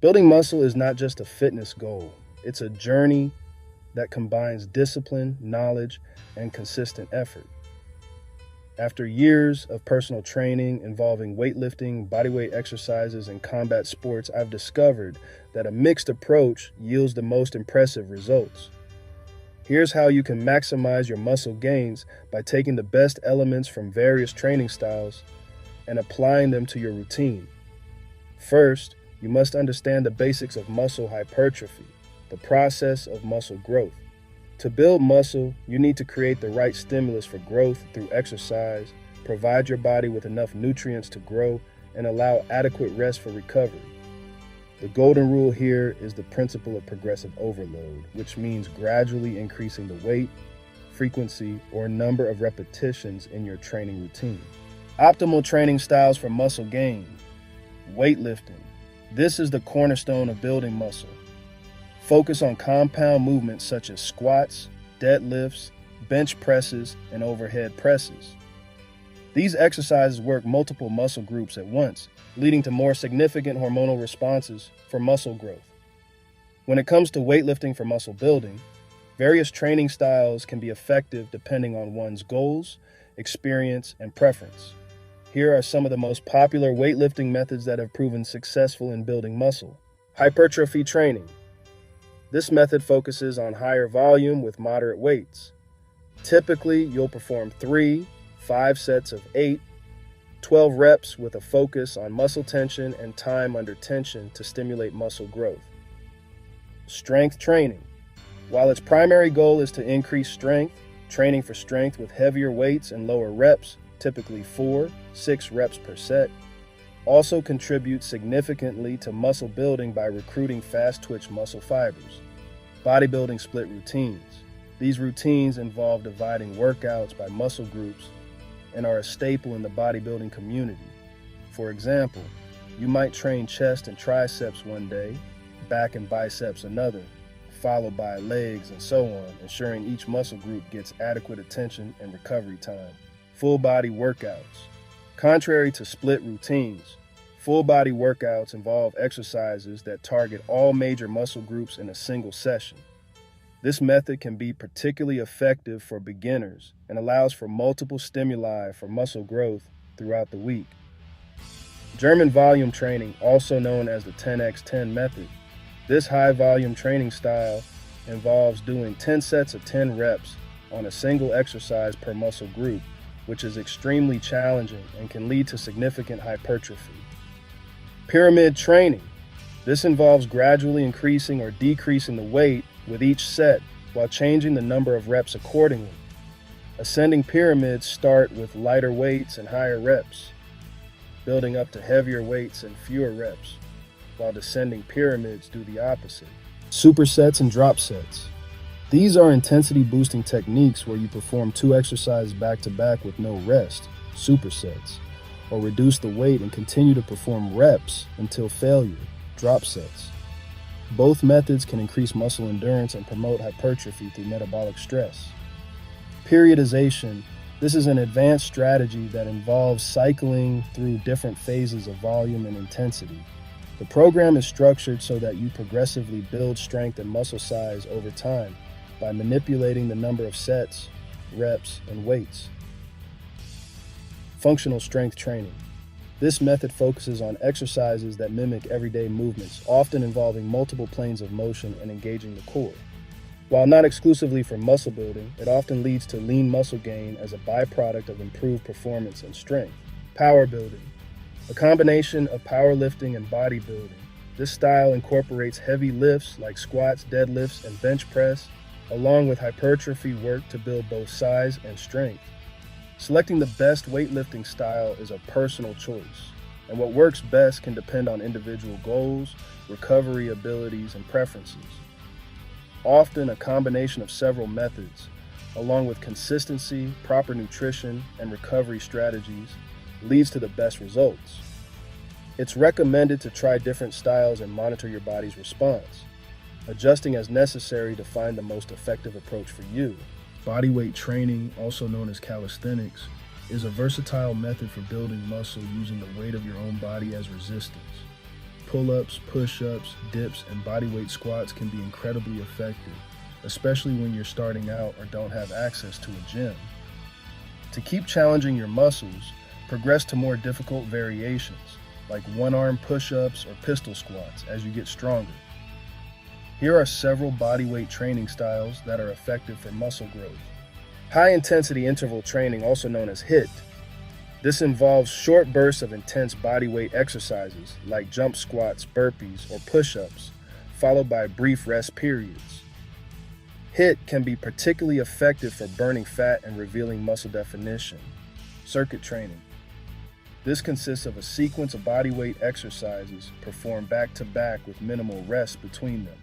Building muscle is not just a fitness goal, it's a journey that combines discipline, knowledge, and consistent effort. After years of personal training involving weightlifting, bodyweight exercises, and combat sports, I've discovered that a mixed approach yields the most impressive results. Here's how you can maximize your muscle gains by taking the best elements from various training styles and applying them to your routine. First, you must understand the basics of muscle hypertrophy, the process of muscle growth. To build muscle, you need to create the right stimulus for growth through exercise, provide your body with enough nutrients to grow, and allow adequate rest for recovery. The golden rule here is the principle of progressive overload, which means gradually increasing the weight, frequency, or number of repetitions in your training routine. Optimal training styles for muscle gain. Weightlifting. This is the cornerstone of building muscle. Focus on compound movements such as squats, deadlifts, bench presses, and overhead presses. These exercises work multiple muscle groups at once, leading to more significant hormonal responses for muscle growth. When it comes to weightlifting for muscle building, various training styles can be effective depending on one's goals, experience, and preference. Here are some of the most popular weightlifting methods that have proven successful in building muscle. Hypertrophy training. This method focuses on higher volume with moderate weights. Typically, you'll perform 3-5 sets of 8-12 reps with a focus on muscle tension and time under tension to stimulate muscle growth. Strength training. While its primary goal is to increase strength, training for strength with heavier weights and lower reps, typically 4-6 reps per set, also contributes significantly to muscle building by recruiting fast-twitch muscle fibers. Bodybuilding split routines. These routines involve dividing workouts by muscle groups and are a staple in the bodybuilding community. For example, you might train chest and triceps one day, back and biceps another, followed by legs and so on, ensuring each muscle group gets adequate attention and recovery time. Full body workouts. Contrary to split routines, full body workouts involve exercises that target all major muscle groups in a single session. This method can be particularly effective for beginners and allows for multiple stimuli for muscle growth throughout the week. German volume training, also known as the 10x10 method. This high volume training style involves doing 10 sets of 10 reps on a single exercise per muscle group, which is extremely challenging and can lead to significant hypertrophy. Pyramid training. This involves gradually increasing or decreasing the weight with each set while changing the number of reps accordingly. Ascending pyramids start with lighter weights and higher reps, building up to heavier weights and fewer reps, while descending pyramids do the opposite. Supersets and drop sets. These are intensity-boosting techniques where you perform 2 exercises back-to-back with no rest, supersets, or reduce the weight and continue to perform reps until failure, drop sets. Both methods can increase muscle endurance and promote hypertrophy through metabolic stress. Periodization. This is an advanced strategy that involves cycling through different phases of volume and intensity. The program is structured so that you progressively build strength and muscle size over time by manipulating the number of sets, reps, and weights. Functional strength training. This method focuses on exercises that mimic everyday movements, often involving multiple planes of motion and engaging the core. While not exclusively for muscle building, it often leads to lean muscle gain as a byproduct of improved performance and strength. Power building. A combination of powerlifting and bodybuilding. This style incorporates heavy lifts like squats, deadlifts, and bench press, along with hypertrophy work to build both size and strength. Selecting the best weightlifting style is a personal choice, and what works best can depend on individual goals, recovery abilities, and preferences. Often a combination of several methods, along with consistency, proper nutrition, and recovery strategies, leads to the best results. It's recommended to try different styles and monitor your body's response, adjusting as necessary to find the most effective approach for you. Bodyweight training, also known as calisthenics, is a versatile method for building muscle using the weight of your own body as resistance. pull-ups, push-ups, dips, and bodyweight squats can be incredibly effective, especially when you're starting out or don't have access to a gym. To keep challenging your muscles, progress to more difficult variations, like one-arm push-ups or pistol squats as you get stronger. Here are several bodyweight training styles that are effective for muscle growth. High-intensity interval training, also known as HIIT. This involves short bursts of intense bodyweight exercises like jump squats, burpees, or push-ups, followed by brief rest periods. HIIT can be particularly effective for burning fat and revealing muscle definition. Circuit training. This consists of a sequence of bodyweight exercises performed back-to-back with minimal rest between them.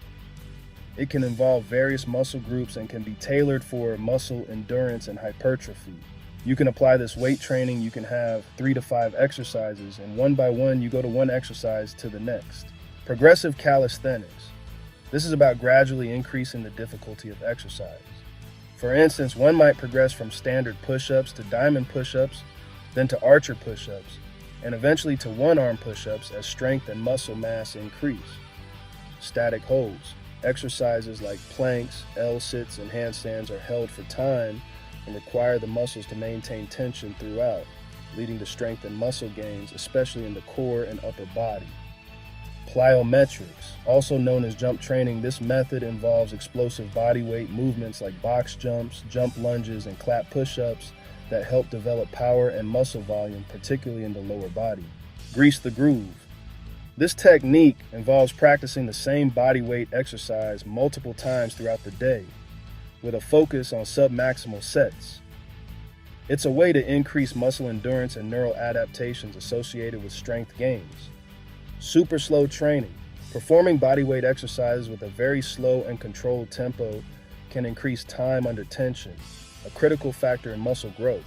It can involve various muscle groups and can be tailored for muscle endurance and hypertrophy. You can apply this weight training. You can have 3 to 5 exercises, and one by one, you go to one exercise to the next. Progressive calisthenics. This is about gradually increasing the difficulty of exercise. For instance, one might progress from standard push-ups to diamond push-ups, then to archer push-ups, and eventually to one-arm push-ups as strength and muscle mass increase. Static holds. Exercises like planks, L-sits, and handstands are held for time and require the muscles to maintain tension throughout, leading to strength and muscle gains, especially in the core and upper body. Plyometrics, also known as jump training, this method involves explosive body weight movements like box jumps, jump lunges, and clap push-ups that help develop power and muscle volume, particularly in the lower body. Grease the groove. This technique involves practicing the same body weight exercise multiple times throughout the day, with a focus on submaximal sets. It's a way to increase muscle endurance and neural adaptations associated with strength gains. Super slow training. Performing bodyweight exercises with a very slow and controlled tempo can increase time under tension, a critical factor in muscle growth.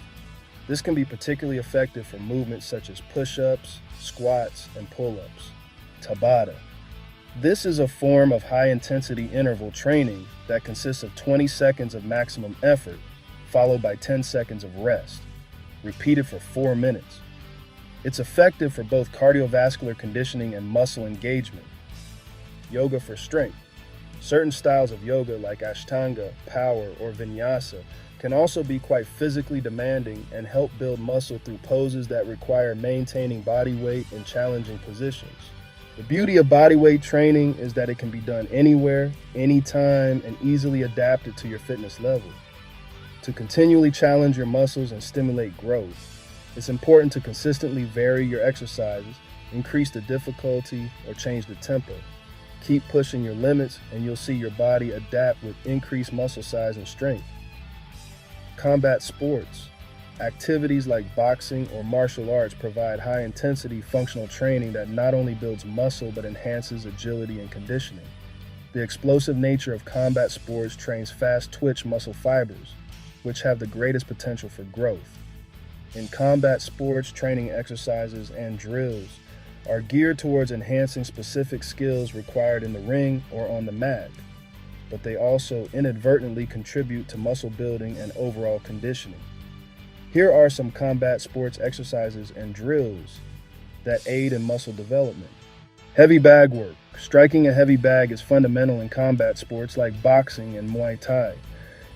This can be particularly effective for movements such as push-ups, squats, and pull-ups. Tabata. This is a form of high-intensity interval training that consists of 20 seconds of maximum effort, followed by 10 seconds of rest, repeated for 4 minutes. It's effective for both cardiovascular conditioning and muscle engagement. Yoga for strength. Certain styles of yoga like Ashtanga, Power, or Vinyasa can also be quite physically demanding and help build muscle through poses that require maintaining body weight in challenging positions. The beauty of bodyweight training is that it can be done anywhere, anytime, and easily adapted to your fitness level. To continually challenge your muscles and stimulate growth, it's important to consistently vary your exercises, increase the difficulty, or change the tempo. Keep pushing your limits, and you'll see your body adapt with increased muscle size and strength. Combat sports. Activities like boxing or martial arts provide high-intensity functional training that not only builds muscle but enhances agility and conditioning. The explosive nature of combat sports trains fast-twitch muscle fibers, which have the greatest potential for growth. In combat sports, training exercises and drills are geared towards enhancing specific skills required in the ring or on the mat, but they also inadvertently contribute to muscle building and overall conditioning. Here are some combat sports exercises and drills that aid in muscle development. Heavy bag work. Striking a heavy bag is fundamental in combat sports like boxing and Muay Thai.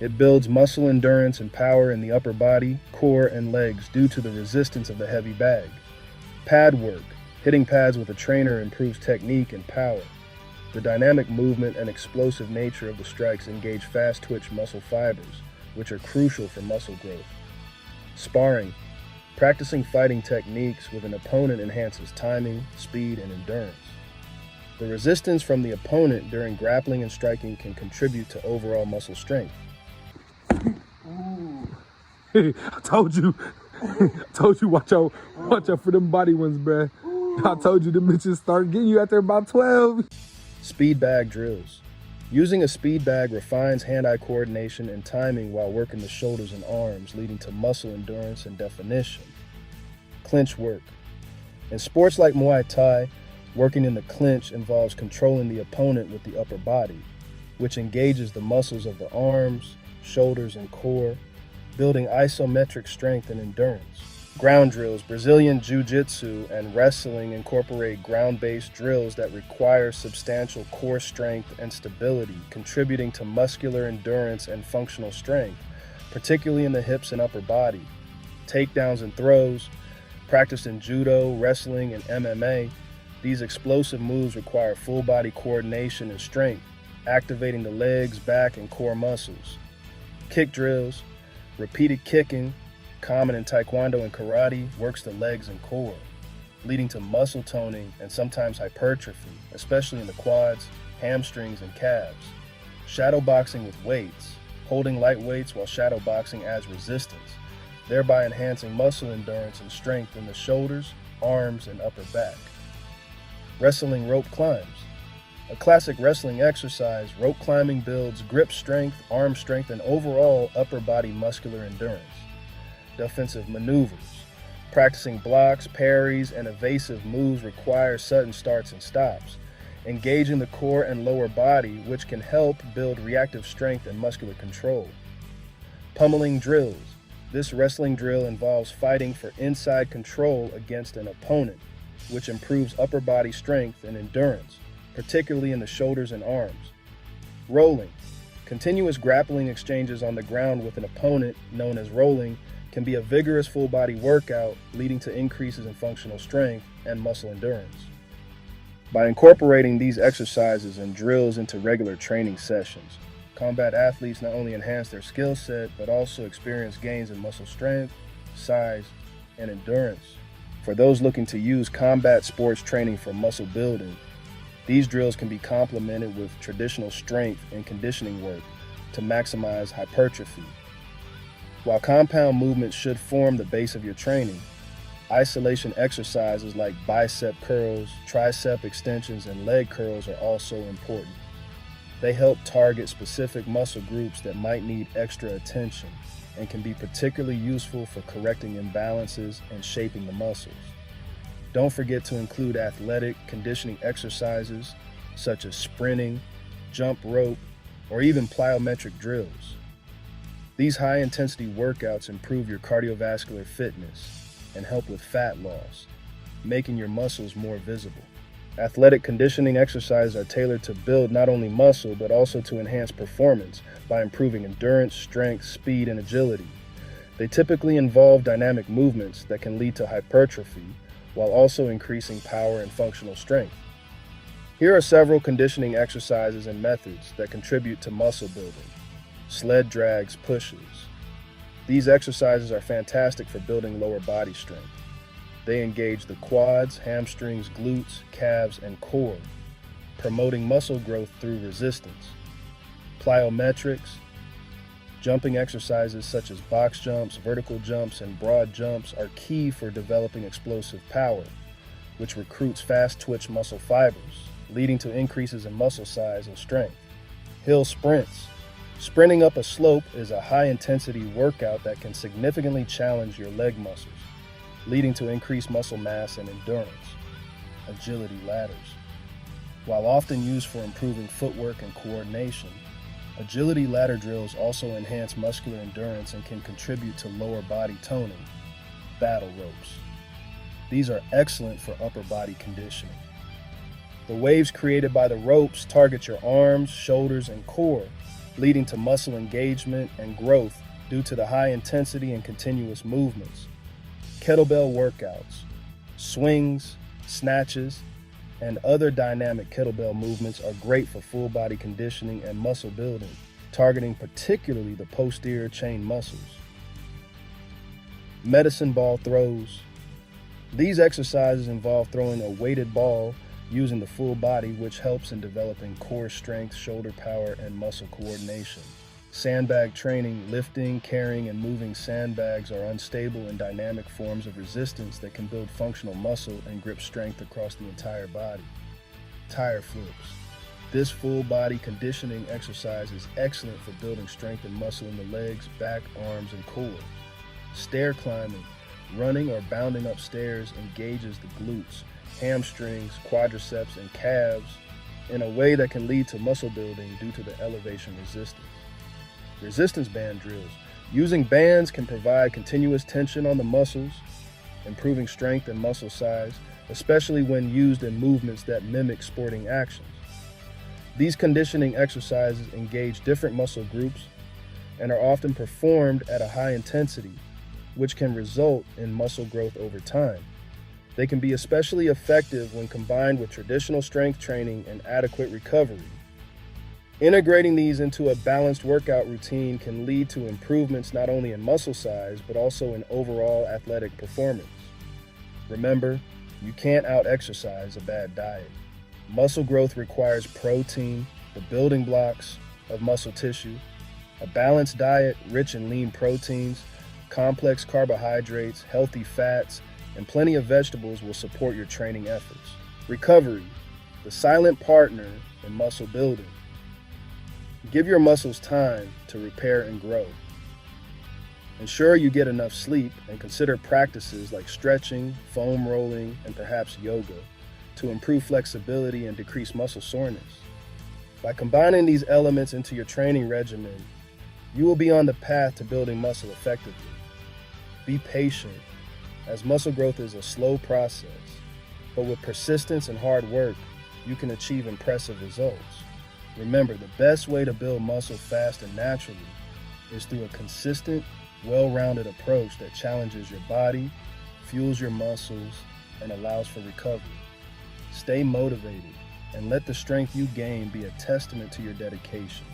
It builds muscle endurance and power in the upper body, core, and legs due to the resistance of the heavy bag. Pad work. Hitting pads with a trainer improves technique and power. The dynamic movement and explosive nature of the strikes engage fast-twitch muscle fibers, which are crucial for muscle growth. Sparring. Practicing fighting techniques with an opponent enhances timing, speed, and endurance. The resistance from the opponent during grappling and striking can contribute to overall muscle strength. Ooh. I told you, watch out for them body ones, bruh. I told you the bitches start getting you out there about 12. Speed bag drills. Using a speed bag refines hand-eye coordination and timing while working the shoulders and arms, leading to muscle endurance and definition. Clinch work. In sports like Muay Thai, working in the clinch involves controlling the opponent with the upper body, which engages the muscles of the arms, shoulders, and core, building isometric strength and endurance. Ground drills. Brazilian Jiu-Jitsu and wrestling incorporate ground-based drills that require substantial core strength and stability, contributing to muscular endurance and functional strength, particularly in the hips and upper body. Takedowns and throws. Practiced in judo, wrestling, and MMA, these explosive moves require full-body coordination and strength, activating the legs, back, and core muscles. Kick drills. Repeated kicking, common in taekwondo and karate, works the legs and core, leading to muscle toning and sometimes hypertrophy, especially in the quads, hamstrings, and calves. Shadow boxing with weights. Holding light weights while shadow boxing adds resistance, thereby enhancing muscle endurance and strength in the shoulders, arms, and upper back. Wrestling rope climbs. A classic wrestling exercise, rope climbing builds grip strength, arm strength, and overall upper body muscular endurance. Defensive maneuvers. Practicing blocks, parries, and evasive moves requires sudden starts and stops, engaging the core and lower body, which can help build reactive strength and muscular control. Pummeling drills. This wrestling drill involves fighting for inside control against an opponent, which improves upper body strength and endurance, particularly in the shoulders and arms. Rolling. Continuous grappling exchanges on the ground with an opponent, known as rolling, can be a vigorous full-body workout, leading to increases in functional strength and muscle endurance. By incorporating these exercises and drills into regular training sessions, combat athletes not only enhance their skill set, but also experience gains in muscle strength, size, and endurance. For those looking to use combat sports training for muscle building, these drills can be complemented with traditional strength and conditioning work to maximize hypertrophy. While compound movements should form the base of your training, isolation exercises like bicep curls, tricep extensions, and leg curls are also important. They help target specific muscle groups that might need extra attention and can be particularly useful for correcting imbalances and shaping the muscles. Don't forget to include athletic conditioning exercises such as sprinting, jump rope, or even plyometric drills. These high-intensity workouts improve your cardiovascular fitness and help with fat loss, making your muscles more visible. Athletic conditioning exercises are tailored to build not only muscle, but also to enhance performance by improving endurance, strength, speed, and agility. They typically involve dynamic movements that can lead to hypertrophy, while also increasing power and functional strength. Here are several conditioning exercises and methods that contribute to muscle building. Sled drags, pushes. These exercises are fantastic for building lower body strength. They engage the quads, hamstrings, glutes, calves, and core, promoting muscle growth through resistance. Plyometrics. Jumping exercises such as box jumps, vertical jumps, and broad jumps are key for developing explosive power, which recruits fast-twitch muscle fibers, leading to increases in muscle size and strength. Hill sprints. Sprinting up a slope is a high-intensity workout that can significantly challenge your leg muscles, leading to increased muscle mass and endurance. Agility ladders. While often used for improving footwork and coordination, agility ladder drills also enhance muscular endurance and can contribute to lower body toning. Battle ropes. These are excellent for upper body conditioning. The waves created by the ropes target your arms, shoulders, and core, leading to muscle engagement and growth due to the high intensity and continuous movements. Kettlebell workouts. Swings, snatches, and other dynamic kettlebell movements are great for full body conditioning and muscle building, targeting particularly the posterior chain muscles. Medicine ball throws. These exercises involve throwing a weighted ball using the full body, which helps in developing core strength, shoulder power, and muscle coordination. Sandbag training. Lifting, carrying, and moving sandbags are unstable and dynamic forms of resistance that can build functional muscle and grip strength across the entire body. Tire flips. This full body conditioning exercise is excellent for building strength and muscle in the legs, back, arms, and core. Stair climbing. Running or bounding up stairs engages the glutes, hamstrings, quadriceps, and calves in a way that can lead to muscle building due to the elevation resistance. Resistance band drills. Using bands can provide continuous tension on the muscles, improving strength and muscle size, especially when used in movements that mimic sporting actions. These conditioning exercises engage different muscle groups and are often performed at a high intensity, which can result in muscle growth over time. They can be especially effective when combined with traditional strength training and adequate recovery. Integrating these into a balanced workout routine can lead to improvements not only in muscle size, but also in overall athletic performance. Remember, you can't out-exercise a bad diet. Muscle growth requires protein, the building blocks of muscle tissue, a balanced diet rich in lean proteins, complex carbohydrates, healthy fats, and plenty of vegetables will support your training efforts. Recovery, the silent partner in muscle building. Give your muscles time to repair and grow. Ensure you get enough sleep and consider practices like stretching, foam rolling, and perhaps yoga to improve flexibility and decrease muscle soreness. By combining these elements into your training regimen, you will be on the path to building muscle effectively. Be patient, as muscle growth is a slow process, but with persistence and hard work, you can achieve impressive results. Remember, the best way to build muscle fast and naturally is through a consistent, well-rounded approach that challenges your body, fuels your muscles, and allows for recovery. Stay motivated and let the strength you gain be a testament to your dedication.